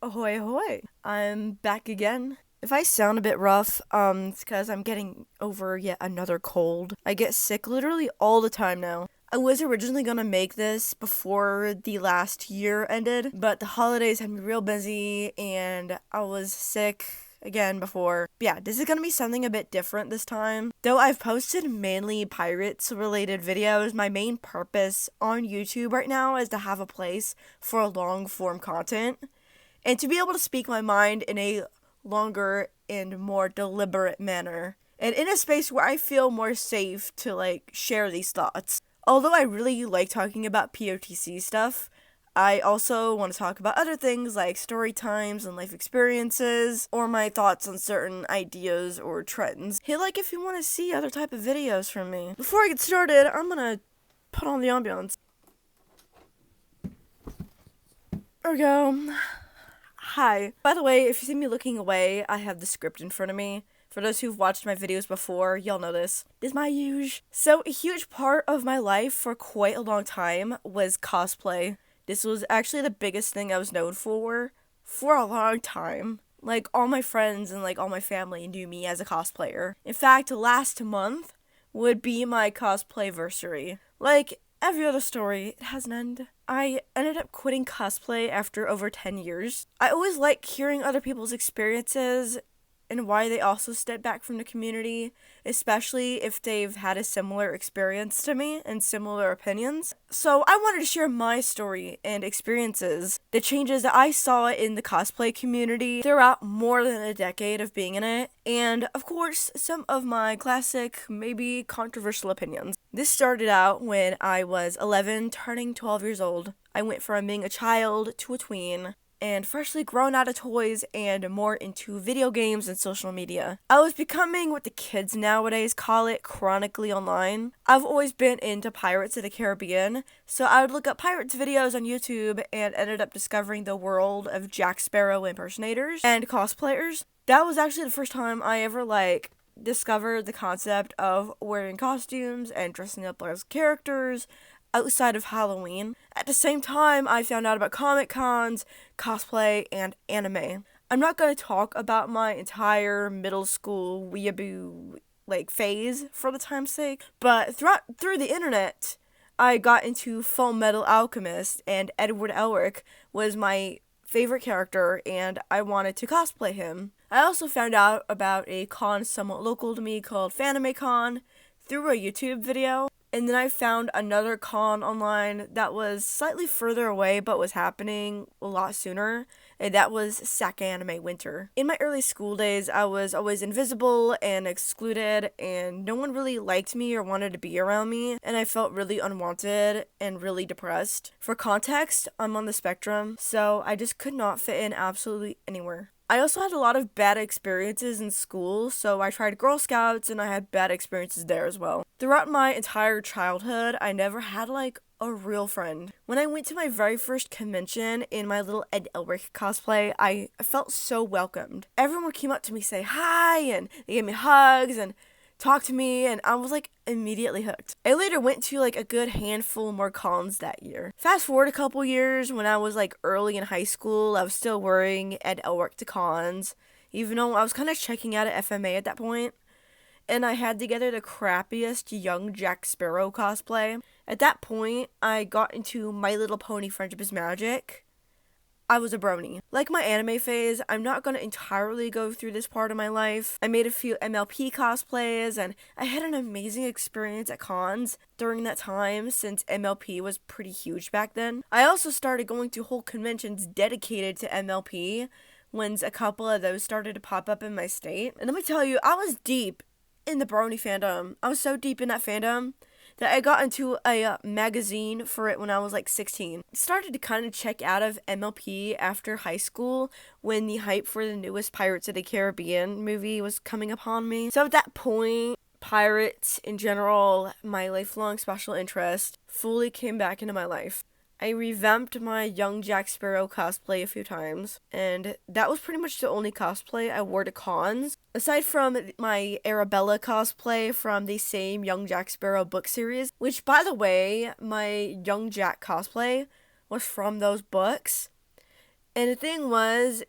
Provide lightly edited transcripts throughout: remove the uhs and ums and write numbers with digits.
Ahoy, ahoy. I'm back again. If I sound a bit rough, it's because I'm getting over yet another cold. I get sick literally all the time now. I was originally gonna make this before the last year ended, but the holidays had me real busy and I was sick again before. But yeah, this is gonna be something a bit different this time. Though I've posted mainly pirates related videos, my main purpose on YouTube right now is to have a place for long form content and to be able to speak my mind in a longer and more deliberate manner, and in a space where I feel more safe to share these thoughts. Although I really like talking about POTC stuff, I also want to talk about other things like story times and life experiences, or my thoughts on certain ideas or trends. Hit like if you want to see other type of videos from me. Before I get started, I'm gonna put on the ambiance. There we go. Hi. By the way, if you see me looking away, I have the script in front of me. For those who've watched my videos before, y'all know this. This is my huge. So, a huge part of my life for quite a long time was cosplay. This was actually the biggest thing I was known for a long time. Like, all my friends and all my family knew me as a cosplayer. In fact, last month would be my cosplay-versary. Like every other story, it has an end. I ended up quitting cosplay after over 10 years. I always like hearing other people's experiences and why they also step back from the community, especially if they've had a similar experience to me and similar opinions. So I wanted to share my story and experiences, the changes that I saw in the cosplay community throughout more than a decade of being in it, and of course, some of my classic, maybe controversial opinions. This started out when I was 11, turning 12 years old. I went from being a child to a tween, and freshly grown out of toys and more into video games and social media. I was becoming what the kids nowadays call it, chronically online. I've always been into Pirates of the Caribbean, so I would look up pirates videos on YouTube and ended up discovering the world of Jack Sparrow impersonators and cosplayers. That was actually the first time I ever discovered the concept of wearing costumes and dressing up as characters outside of Halloween. At the same time, I found out about Comic Cons, cosplay, and anime. I'm not going to talk about my entire middle school weeaboo phase for the time's sake, but through the internet, I got into Full Metal Alchemist, and Edward Elric was my favorite character, and I wanted to cosplay him. I also found out about a con somewhat local to me called FanimeCon through a YouTube video. And then I found another con online that was slightly further away but was happening a lot sooner, and that was Sake Anime Winter. In my early school days, I was always invisible and excluded, and no one really liked me or wanted to be around me, and I felt really unwanted and really depressed. For context, I'm on the spectrum, so I just could not fit in absolutely anywhere. I also had a lot of bad experiences in school, so I tried Girl Scouts and I had bad experiences there as well. Throughout my entire childhood, I never had a real friend. When I went to my very first convention in my little Ed Elric cosplay, I felt so welcomed. Everyone came up to me, say hi, and they gave me hugs and talked to me, and I was immediately hooked. I later went to a good handful more cons that year. Fast forward a couple years, when I was early in high school, I was still wearing Ed Elric to cons, even though I was kind of checking out of FMA at that point, and I had together the crappiest young Jack Sparrow cosplay. At that point, I got into My Little Pony Friendship is Magic. I was a brony. Like my anime phase, I'm not going to entirely go through this part of my life. I made a few MLP cosplays, and I had an amazing experience at cons during that time, since MLP was pretty huge back then. I also started going to whole conventions dedicated to MLP, when a couple of those started to pop up in my state. And let me tell you, I was deep in the brony fandom. I was so deep in that fandom that I got into a magazine for it when I was 16. I started to kind of check out of MLP after high school when the hype for the newest Pirates of the Caribbean movie was coming upon me. So at that point, pirates in general, my lifelong special interest, fully came back into my life. I revamped my young Jack Sparrow cosplay a few times, and that was pretty much the only cosplay I wore to cons. Aside from my Arabella cosplay from the same Young Jack Sparrow book series, which, by the way, my Young Jack cosplay was from those books. And the thing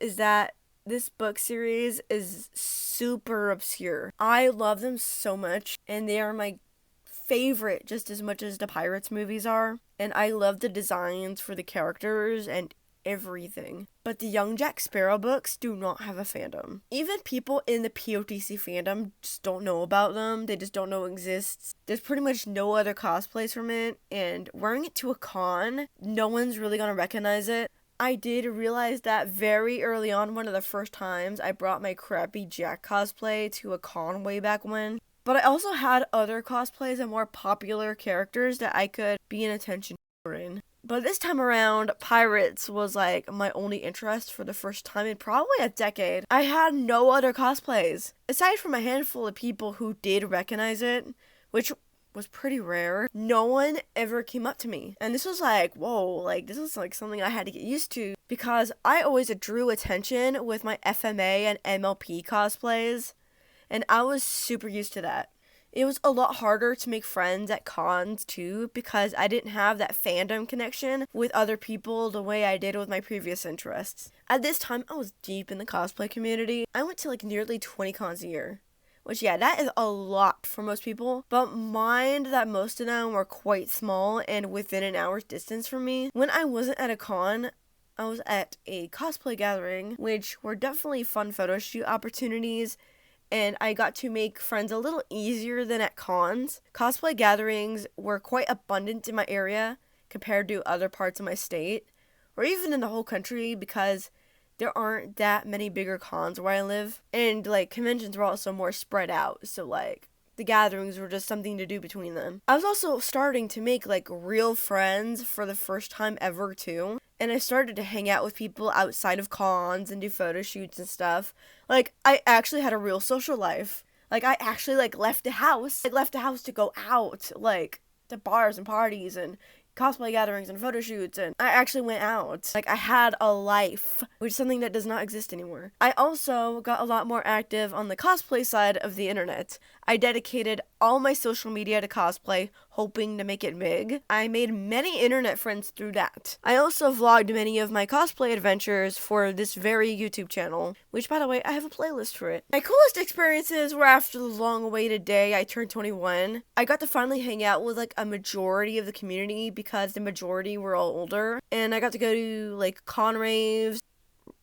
is that this book series is super obscure. I love them so much, and they are my favorite just as much as the Pirates movies are. And I love the designs for the characters and everything. But the Young Jack Sparrow books do not have a fandom. Even people in the POTC fandom just don't know about them. They just don't know it exists. There's pretty much no other cosplays from it, and wearing it to a con, no one's really gonna recognize it. I did realize that very early on, one of the first times I brought my crappy Jack cosplay to a con way back when. But I also had other cosplays and more popular characters that I could be an attention in. But this time around, Pirates was like my only interest for the first time in probably a decade. I had no other cosplays. Aside from a handful of people who did recognize it, which was pretty rare, no one ever came up to me. And this was like, whoa, like this was like something I had to get used to, because I always drew attention with my FMA and MLP cosplays, and I was super used to that. It was a lot harder to make friends at cons too, because I didn't have that fandom connection with other people the way I did with my previous interests. At this time, I was deep in the cosplay community. I went to like nearly 20 cons a year. Which, yeah, that is a lot for most people, but mind that most of them were quite small and within an hour's distance from me. When I wasn't at a con, I was at a cosplay gathering, which were definitely fun photo shoot opportunities, and I got to make friends a little easier than at cons. Cosplay gatherings were quite abundant in my area compared to other parts of my state, or even in the whole country, because there aren't that many bigger cons where I live. And, like, conventions were also more spread out, so, like, the gatherings were just something to do between them. I was also starting to make, like, real friends for the first time ever, too. And I started to hang out with people outside of cons and do photo shoots and stuff. Like, I actually had a real social life. Like, I actually, like, left the house. I left the house to go out, like, to bars and parties and cosplay gatherings and photo shoots, and I actually went out. Like, I had a life, which is something that does not exist anymore. I also got a lot more active on the cosplay side of the internet. I dedicated all my social media to cosplay, hoping to make it big. I made many internet friends through that. I also vlogged many of my cosplay adventures for this very YouTube channel, which, by the way, I have a playlist for it. My coolest experiences were after the long-awaited day I turned 21. I got to finally hang out with, like, a majority of the community, because the majority were all older, and I got to go to, like, con raves,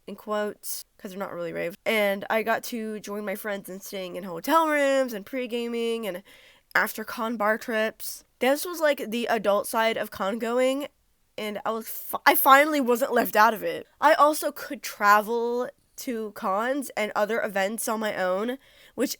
in quotes, because they're not really raves, and I got to join my friends in staying in hotel rooms and pre-gaming and after con bar trips. This was like the adult side of con going, and I finally wasn't left out of it. I also could travel to cons and other events on my own, which,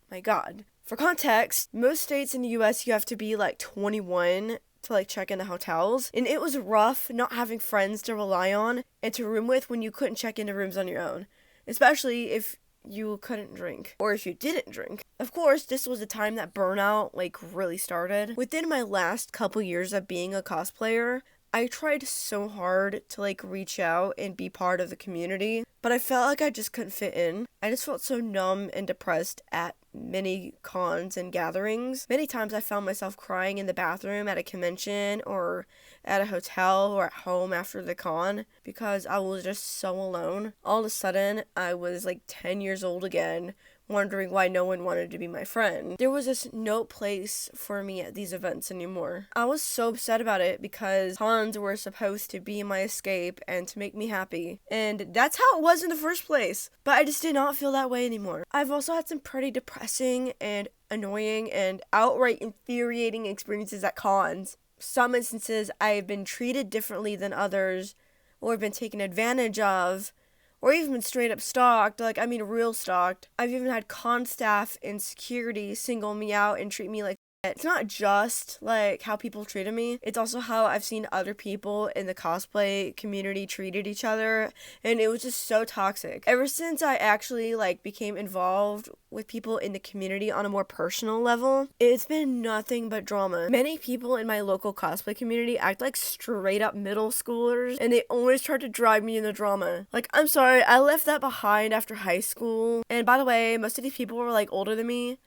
my god. For context, most states in the US you have to be like 21 to like check into hotels, and it was rough not having friends to rely on and to room with when you couldn't check into rooms on your own, especially if you couldn't drink, or if you didn't drink. Of course, this was the time that burnout like really started. Within my last couple years of being a cosplayer, I tried so hard to like reach out and be part of the community, but I felt like I just couldn't fit in. I just felt so numb and depressed at many cons and gatherings. Many times I found myself crying in the bathroom at a convention or at a hotel or at home after the con, because I was just so alone. All of a sudden, I was like 10 years old again, wondering why no one wanted to be my friend. There was just no place for me at these events anymore. I was so upset about it, because cons were supposed to be my escape and to make me happy. And that's how it was in the first place. But I just did not feel that way anymore. I've also had some pretty depressing and annoying and outright infuriating experiences at cons. Some instances I've been treated differently than others, or been taken advantage of, or even been straight up stalked, like, I mean real stalked. I've even had con staff and security single me out and treat me like shit. It's not just, like, how people treated me, it's also how I've seen other people in the cosplay community treated each other, and it was just so toxic. Ever since I actually, like, became involved with people in the community on a more personal level, it's been nothing but drama. Many people in my local cosplay community act like straight up middle schoolers, and they always try to drag me in the drama. Like, I'm sorry, I left that behind after high school. And by the way, most of these people were like older than me.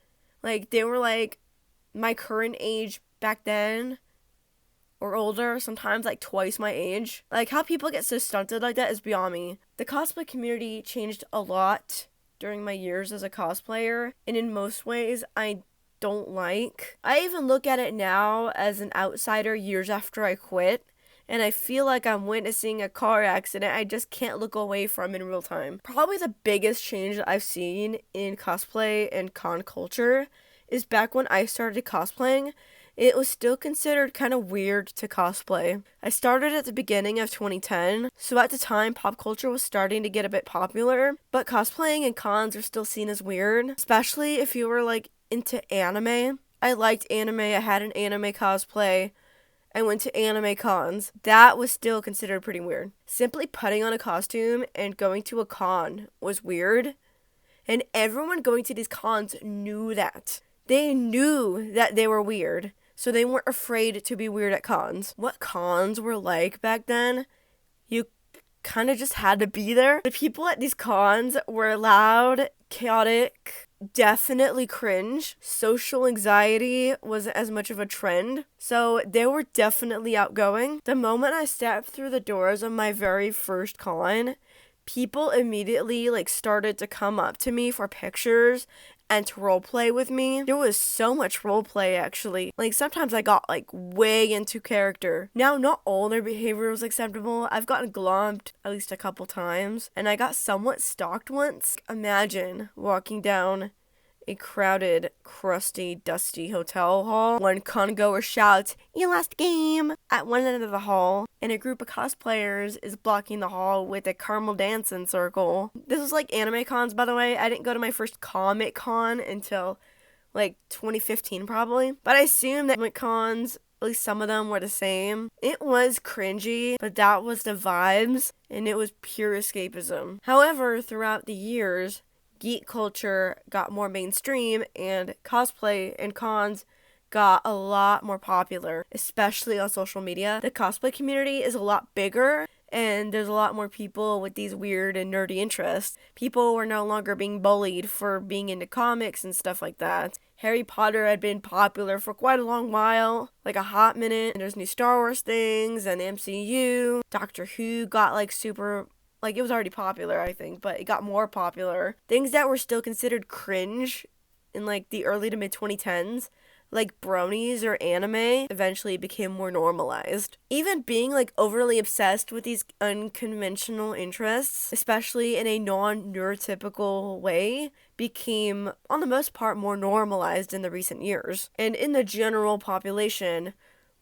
Like, they were like my current age back then. or older, sometimes like twice my age. Like, how people get so stunted like that is beyond me. The cosplay community changed a lot during my years as a cosplayer, and in most ways, I don't like. I even look at it now as an outsider years after I quit, and I feel like I'm witnessing a car accident I just can't look away from in real time. Probably the biggest change that I've seen in cosplay and con culture is back when I started cosplaying. It was still considered kind of weird to cosplay. I started at the beginning of 2010, so at the time pop culture was starting to get a bit popular, but cosplaying and cons are still seen as weird, especially if you were like into anime. I liked anime, I had an anime cosplay, I went to anime cons. That was still considered pretty weird. Simply putting on a costume and going to a con was weird, and everyone going to these cons knew that. They knew that they were weird, so they weren't afraid to be weird at cons. What cons were like back then, you kind of just had to be there. The people at these cons were loud, chaotic, definitely cringe. Social anxiety wasn't as much of a trend, so they were definitely outgoing. The moment I stepped through the doors of my very first con, people immediately started to come up to me for pictures and to roleplay with me. There was so much roleplay, actually. Sometimes I got way into character. Now, not all their behavior was acceptable. I've gotten glomped at least a couple times, and I got somewhat stalked once. Imagine walking down a crowded, crusty, dusty hotel hall. One con-goer shouts, "You lost game!" at one end of the hall, and a group of cosplayers is blocking the hall with a caramel dancing circle. This was anime cons, by the way. I didn't go to my first Comic Con until 2015 probably, but I assume that Comic Cons, at least some of them, were the same. It was cringy, but that was the vibes, and it was pure escapism. However, throughout the years, geek culture got more mainstream, and cosplay and cons got a lot more popular, especially on social media. The cosplay community is a lot bigger, and there's a lot more people with these weird and nerdy interests. People were no longer being bullied for being into comics and stuff like that. Harry Potter had been popular for quite a long while, a hot minute, and there's new Star Wars things and the MCU. Doctor Who got super... it was already popular, I think, but it got more popular. Things that were still considered cringe in, the early to mid-2010s, bronies or anime, eventually became more normalized. Even being, overly obsessed with these unconventional interests, especially in a non-neurotypical way, became, on the most part, more normalized in the recent years. And in the general population,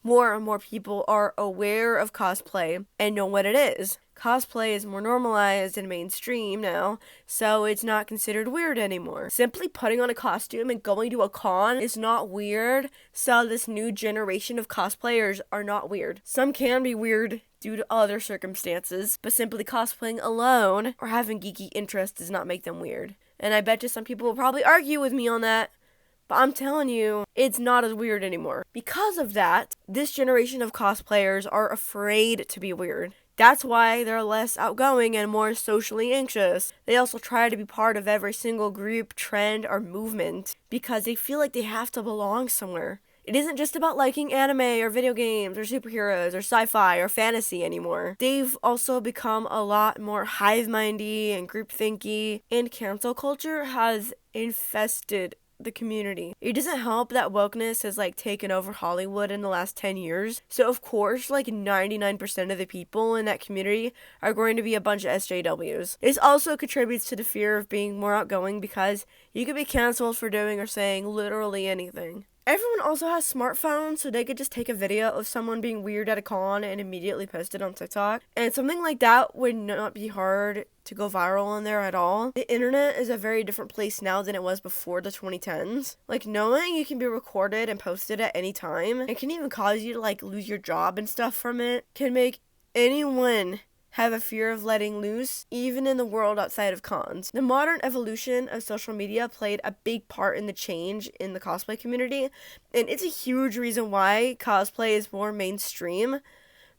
more and more people are aware of cosplay and know what it is. Cosplay is more normalized and mainstream now, so it's not considered weird anymore. Simply putting on a costume and going to a con is not weird, so this new generation of cosplayers are not weird. Some can be weird due to other circumstances, but simply cosplaying alone or having geeky interests does not make them weird. And I bet you some people will probably argue with me on that, but I'm telling you, it's not as weird anymore. Because of that, this generation of cosplayers are afraid to be weird. That's why they're less outgoing and more socially anxious. They also try to be part of every single group, trend, or movement because they feel like they have to belong somewhere. It isn't just about liking anime or video games or superheroes or sci-fi or fantasy anymore. They've also become a lot more hive-mindy and group-thinky, and cancel culture has infested the community. It doesn't help that wokeness has taken over Hollywood in the last 10 years. So of course 99% of the people in that community are going to be a bunch of SJWs. This also contributes to the fear of being more outgoing because you could be canceled for doing or saying literally anything. Everyone also has smartphones, so they could just take a video of someone being weird at a con and immediately post it on TikTok. And something like that would not be hard to go viral on there at all. The internet is a very different place now than it was before the 2010s. Knowing you can be recorded and posted at any time, it can even cause you to lose your job and stuff from it, can make anyone have a fear of letting loose, even in the world outside of cons. The modern evolution of social media played a big part in the change in the cosplay community, and it's a huge reason why cosplay is more mainstream.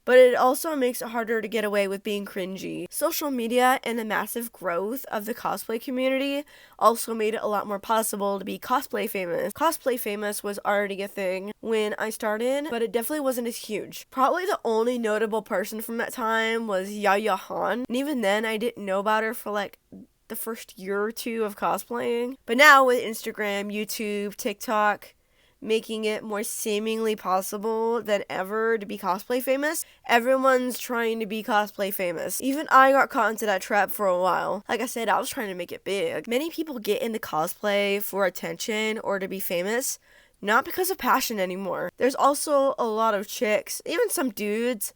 but it also makes it harder to get away with being cringy. Social media and the massive growth of the cosplay community also made it a lot more possible to be cosplay famous. Cosplay famous was already a thing when I started, but it definitely wasn't as huge. Probably the only notable person from that time was Yaya Han, and even then I didn't know about her for like the first year or two of cosplaying. But now with Instagram, YouTube, TikTok, making it more seemingly possible than ever to be cosplay famous, everyone's trying to be cosplay famous. Even I got caught into that trap for a while. Like I said, I was trying to make it big. Many people get into cosplay for attention or to be famous, not because of passion anymore. There's also a lot of chicks, even some dudes,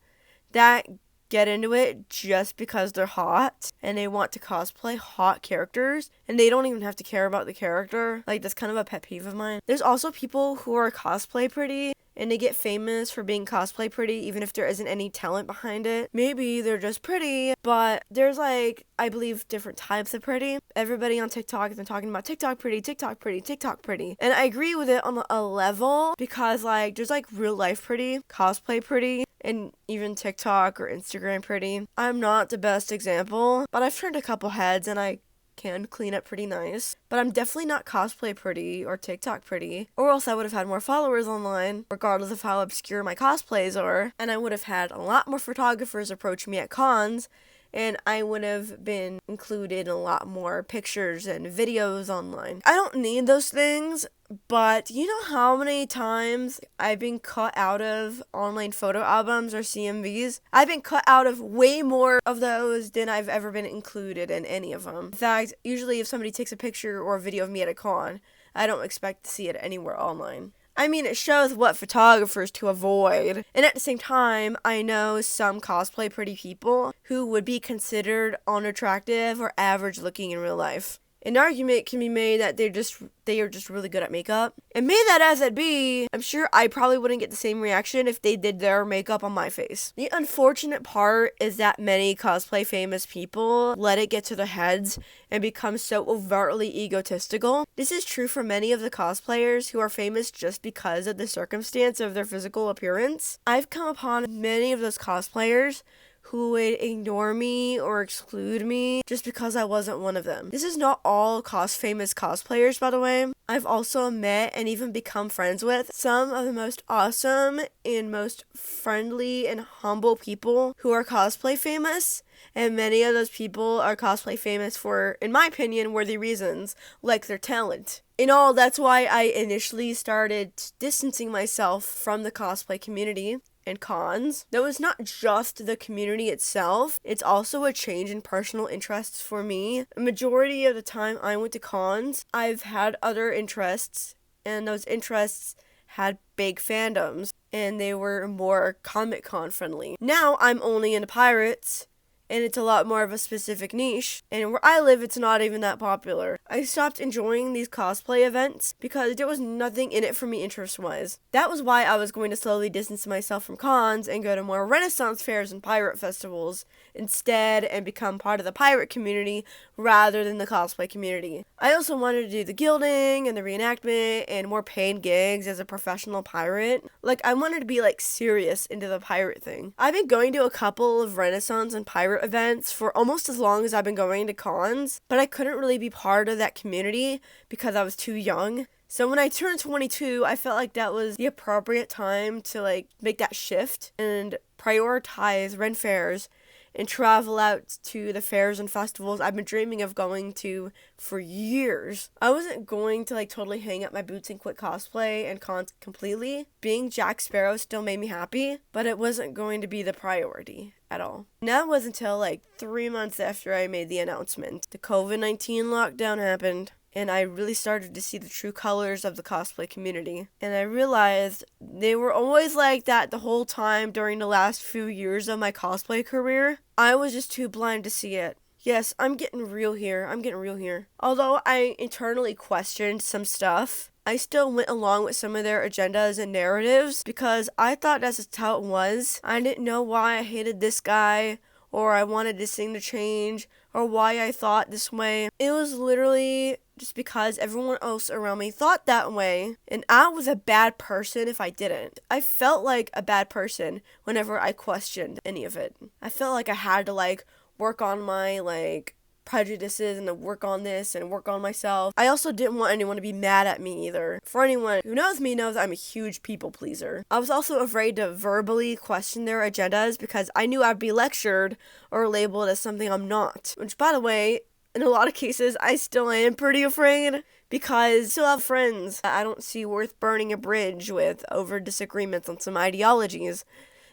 that get into it just because they're hot and they want to cosplay hot characters and they don't even have to care about the character. Like, that's kind of a pet peeve of mine. There's also people who are cosplay pretty and they get famous for being cosplay pretty even if there isn't any talent behind it. Maybe they're just pretty, but there's like, I believe, different types of pretty. Everybody on TikTok has been talking about TikTok pretty, TikTok pretty, TikTok pretty. And I agree with it on a level because like there's like real life pretty, cosplay pretty, and even TikTok or Instagram pretty. I'm not the best example, but I've turned a couple heads and I can clean up pretty nice. But I'm definitely not cosplay pretty or TikTok pretty, or else I would have had more followers online, regardless of how obscure my cosplays are, and I would have had a lot more photographers approach me at cons, and I would have been included in a lot more pictures and videos online. I don't need those things, but you know how many times I've been cut out of online photo albums or CMVs? I've been cut out of way more of those than I've ever been included in any of them. In fact, usually if somebody takes a picture or a video of me at a con, I don't expect to see it anywhere online. I mean, it shows what photographers to avoid. And at the same time, I know some cosplay pretty people who would be considered unattractive or average looking in real life. An argument can be made that they are just really good at makeup. And may that as it be, I'm sure I probably wouldn't get the same reaction if they did their makeup on my face. The unfortunate part is that many cosplay famous people let it get to their heads and become so overtly egotistical. This is true for many of the cosplayers who are famous just because of the circumstance of their physical appearance. I've come upon many of those cosplayers who would ignore me or exclude me just because I wasn't one of them. This is not all famous cosplayers, by the way. I've also met and even become friends with some of the most awesome and most friendly and humble people who are cosplay famous. And many of those people are cosplay famous for, in my opinion, worthy reasons, like their talent. In all, that's why I initially started distancing myself from the cosplay community and cons. Though it's not just the community itself, it's also a change in personal interests for me. A majority of the time I went to cons, I've had other interests, and those interests had big fandoms, and they were more Comic-Con friendly. Now I'm only into pirates, and it's a lot more of a specific niche, and where I live it's not even that popular. I stopped enjoying these cosplay events because there was nothing in it for me interest-wise. That was why I was going to slowly distance myself from cons and go to more Renaissance fairs and pirate festivals instead and become part of the pirate community rather than the cosplay community. I also wanted to do the gilding and the reenactment and more paid gigs as a professional pirate. Like, I wanted to be serious into the pirate thing. I've been going to a couple of Renaissance and pirate events for almost as long as I've been going to cons, but I couldn't really be part of that community because I was too young. So when I turned 22, I felt like that was the appropriate time to make that shift and prioritize Ren fairs and travel out to the fairs and festivals I've been dreaming of going to for years. I wasn't going to totally hang up my boots and quit cosplay and cons completely. Being Jack Sparrow still made me happy, but it wasn't going to be the priority at all. And that was until 3 months after I made the announcement. The COVID-19 lockdown happened, and I really started to see the true colors of the cosplay community. And I realized they were always like that the whole time during the last few years of my cosplay career. I was just too blind to see it. Yes, I'm getting real here. Although I internally questioned some stuff, I still went along with some of their agendas and narratives because I thought that's just how it was. I didn't know why I hated this guy or I wanted this thing to change, or why I thought this way. It was literally just because everyone else around me thought that way, and I was a bad person if I didn't. I felt like a bad person whenever I questioned any of it. I felt like I had to work on my prejudices and to work on this and work on myself. I also didn't want anyone to be mad at me either. For anyone who knows me knows I'm a huge people pleaser. I was also afraid to verbally question their agendas because I knew I'd be lectured or labeled as something I'm not. Which, by the way, in a lot of cases, I still am pretty afraid because I still have friends that I don't see worth burning a bridge with over disagreements on some ideologies.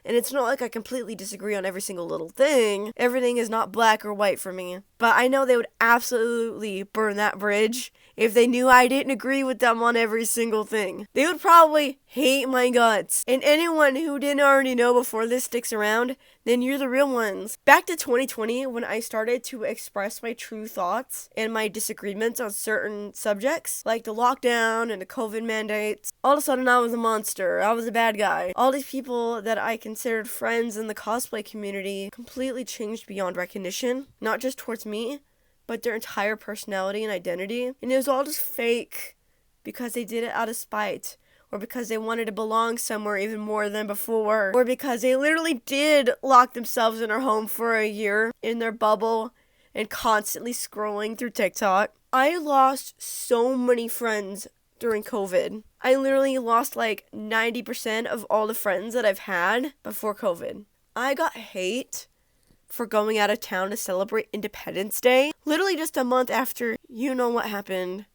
And it's not like I completely disagree on every single little thing. Everything is not black or white for me. But I know they would absolutely burn that bridge if they knew I didn't agree with them on every single thing. They would probably hate my guts. And anyone who didn't already know before this sticks around, then you're the real ones. Back to 2020, when I started to express my true thoughts and my disagreements on certain subjects, like the lockdown and the COVID mandates, all of a sudden I was a monster. I was a bad guy. All these people that I considered friends in the cosplay community completely changed beyond recognition, not just towards me, but their entire personality and identity. And it was all just fake because they did it out of spite, or because they wanted to belong somewhere even more than before, or because they literally did lock themselves in their home for a year in their bubble and constantly scrolling through TikTok. I lost so many friends during COVID. I literally lost 90% of all the friends that I've had before COVID. I got hate for going out of town to celebrate Independence Day, literally just a month after you know what happened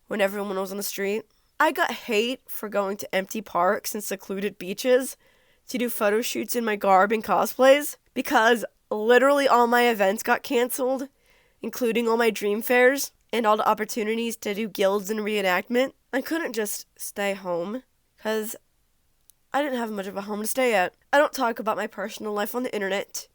when everyone was on the street. I got hate for going to empty parks and secluded beaches to do photo shoots in my garb and cosplays because literally all my events got canceled, including all my dream fairs and all the opportunities to do guilds and reenactment. I couldn't just stay home because I didn't have much of a home to stay at. I don't talk about my personal life on the internet,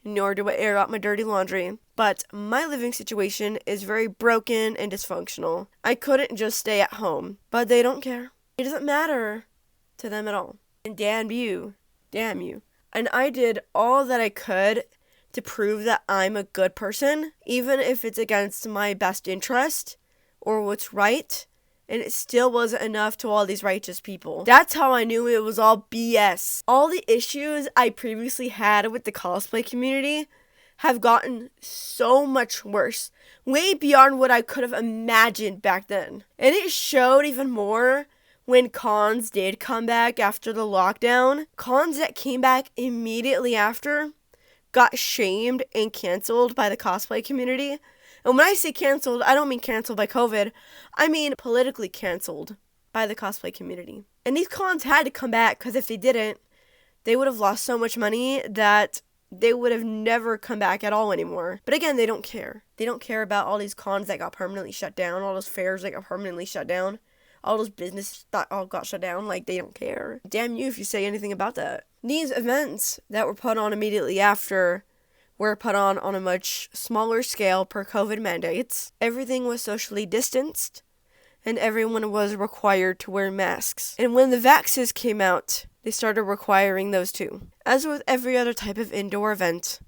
nor do I air out my dirty laundry. But my living situation is very broken and dysfunctional. I couldn't just stay at home. But they don't care. It doesn't matter to them at all. And damn you. Damn you. And I did all that I could to prove that I'm a good person, even if it's against my best interest or what's right. And it still wasn't enough to all these righteous people. That's how I knew it was all BS. All the issues I previously had with the cosplay community have gotten so much worse, way beyond what I could have imagined back then. And it showed even more when cons did come back after the lockdown. Cons that came back immediately after got shamed and canceled by the cosplay community. And when I say canceled, I don't mean canceled by COVID. I mean politically canceled by the cosplay community. And these cons had to come back because if they didn't, they would have lost so much money that they would have never come back at all anymore. But again, they don't care. They don't care about all these cons that got permanently shut down, all those fairs that got permanently shut down, all those businesses that all got shut down. They don't care. Damn you if you say anything about that. These events that were put on immediately after were put on a much smaller scale per COVID mandates. Everything was socially distanced, and everyone was required to wear masks. And when the vaxxers came out, they started requiring those too. As with every other type of indoor event,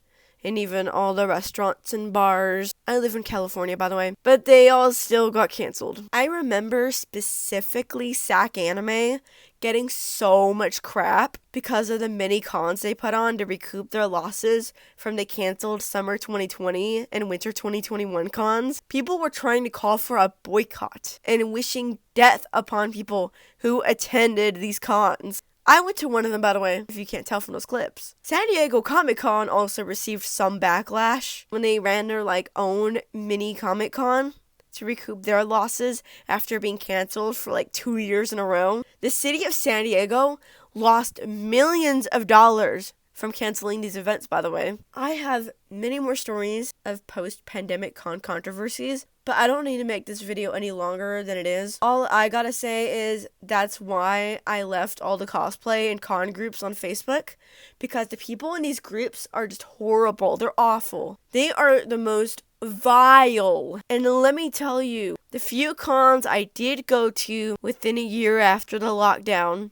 and even all the restaurants and bars. I live in California, by the way, but they all still got canceled. I remember specifically SAC Anime getting so much crap because of the mini cons they put on to recoup their losses from the canceled summer 2020 and winter 2021 cons. People were trying to call for a boycott and wishing death upon people who attended these cons. I went to one of them, by the way, if you can't tell from those clips. San Diego Comic-Con also received some backlash when they ran their, own mini Comic-Con to recoup their losses after being canceled for, 2 years in a row. The city of San Diego lost millions of dollars from canceling these events, by the way. I have many more stories of post-pandemic con controversies, but I don't need to make this video any longer than it is. All I gotta say is that's why I left all the cosplay and con groups on Facebook, because the people in these groups are just horrible. They're awful. They are the most vile. And let me tell you, the few cons I did go to within a year after the lockdown,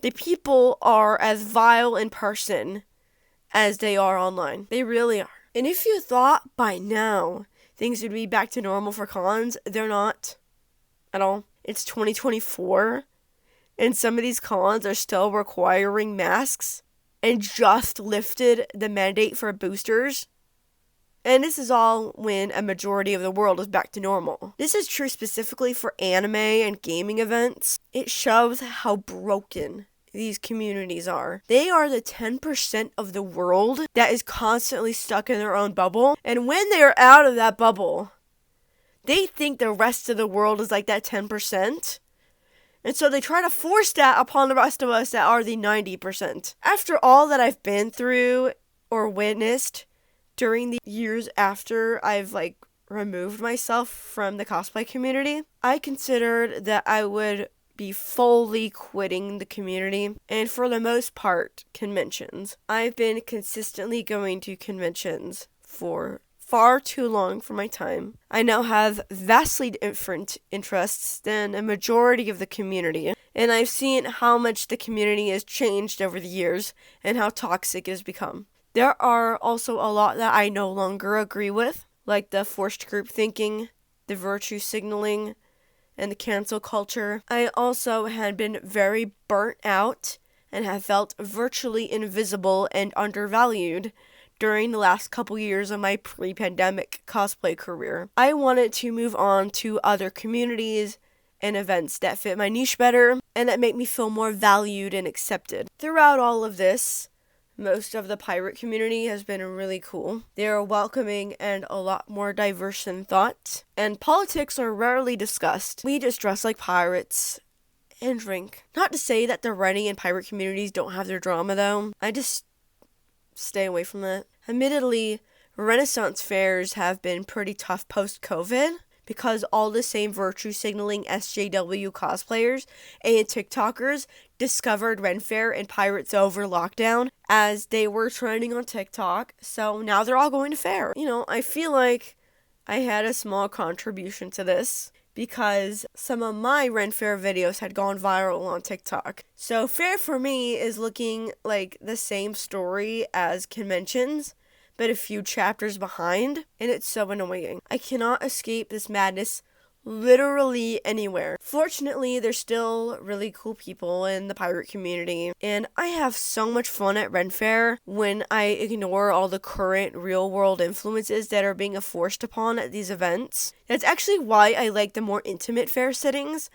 the people are as vile in person as they are online. They really are. And if you thought by now things would be back to normal for cons, they're not at all. It's 2024, and some of these cons are still requiring masks and just lifted the mandate for boosters. And this is all when a majority of the world is back to normal. This is true specifically for anime and gaming events. It shows how broken these communities are. They are the 10% of the world that is constantly stuck in their own bubble. And when they are out of that bubble, they think the rest of the world is like that 10%. And so they try to force that upon the rest of us that are the 90%. After all that I've been through or witnessed during the years after I've removed myself from the cosplay community, I considered that I would be fully quitting the community, and for the most part, conventions. I've been consistently going to conventions for far too long for my time. I now have vastly different interests than a majority of the community, and I've seen how much the community has changed over the years and how toxic it has become. There are also a lot that I no longer agree with, like the forced group thinking, the virtue signaling, and the cancel culture. I also had been very burnt out and have felt virtually invisible and undervalued during the last couple years of my pre-pandemic cosplay career. I wanted to move on to other communities and events that fit my niche better and that make me feel more valued and accepted. Throughout all of this, most of the pirate community has been really cool. They are welcoming and a lot more diverse in thought, and politics are rarely discussed. We just dress like pirates and drink. Not to say that the writing and pirate communities don't have their drama though. I just stay away from that. Admittedly, Renaissance fairs have been pretty tough post-COVID, because all the same virtue signaling SJW cosplayers and TikTokers discovered Ren Fair and Pirates over lockdown as they were trending on TikTok, so now they're all going to fair. I feel like I had a small contribution to this because some of my Ren Fair videos had gone viral on TikTok. So fair for me is looking like the same story as conventions, but a few chapters behind, and it's so annoying. I cannot escape this madness literally anywhere. Fortunately, there's still really cool people in the pirate community, and I have so much fun at Ren Fair when I ignore all the current real-world influences that are being forced upon at these events. That's actually why I like the more intimate fair settings,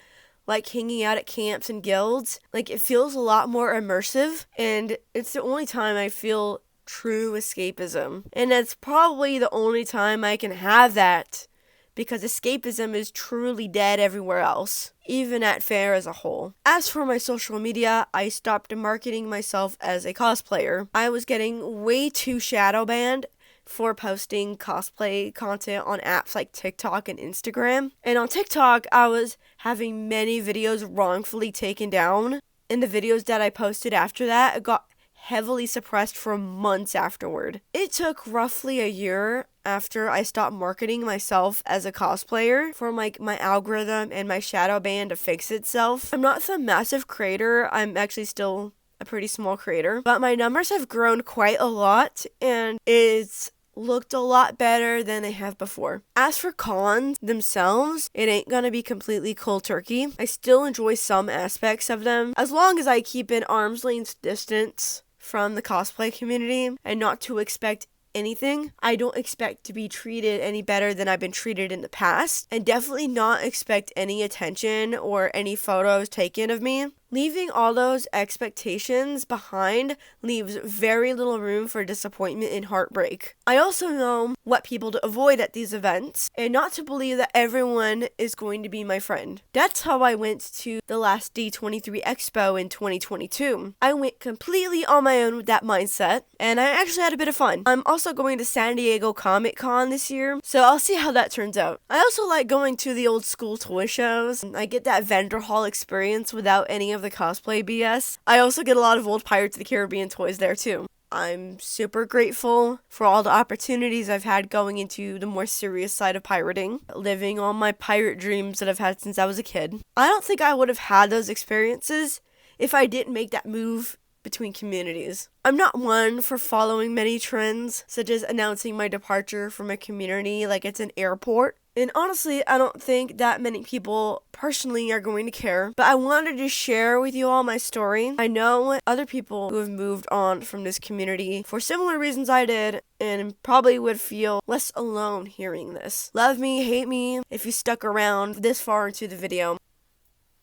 like hanging out at camps and guilds. It feels a lot more immersive, and it's the only time I feel true escapism. And that's probably the only time I can have that, because escapism is truly dead everywhere else, even at fair as a whole. As for my social media, I stopped marketing myself as a cosplayer. I was getting way too shadow banned for posting cosplay content on apps like TikTok and Instagram. And on TikTok, I was having many videos wrongfully taken down, and the videos that I posted after that got heavily suppressed for months afterward. It took roughly a year after I stopped marketing myself as a cosplayer for my algorithm and my shadow ban to fix itself. I'm not some massive creator. I'm actually still a pretty small creator, but my numbers have grown quite a lot, and it's looked a lot better than they have before. As for cons themselves, it ain't gonna be completely cold turkey. I still enjoy some aspects of them, as long as I keep an arm's length distance from the cosplay community and not to expect anything. I don't expect to be treated any better than I've been treated in the past, and definitely not expect any attention or any photos taken of me. Leaving all those expectations behind leaves very little room for disappointment and heartbreak. I also know what people to avoid at these events, and not to believe that everyone is going to be my friend. That's how I went to the last D23 Expo in 2022. I went completely on my own with that mindset, and I actually had a bit of fun. I'm also going to San Diego Comic Con this year, so I'll see how that turns out. I also like going to the old school toy shows. I get that vendor hall experience without any of the cosplay BS. I also get a lot of old Pirates of the Caribbean toys there too. I'm super grateful for all the opportunities I've had going into the more serious side of pirating, living on my pirate dreams that I've had since I was a kid. I don't think I would have had those experiences if I didn't make that move between communities. I'm not one for following many trends, such as announcing my departure from a community like it's an airport. And honestly, I don't think that many people personally are going to care. But I wanted to share with you all my story. I know other people who have moved on from this community for similar reasons I did, and probably would feel less alone hearing this. Love me, hate me, if you stuck around this far into the video.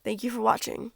Thank you for watching.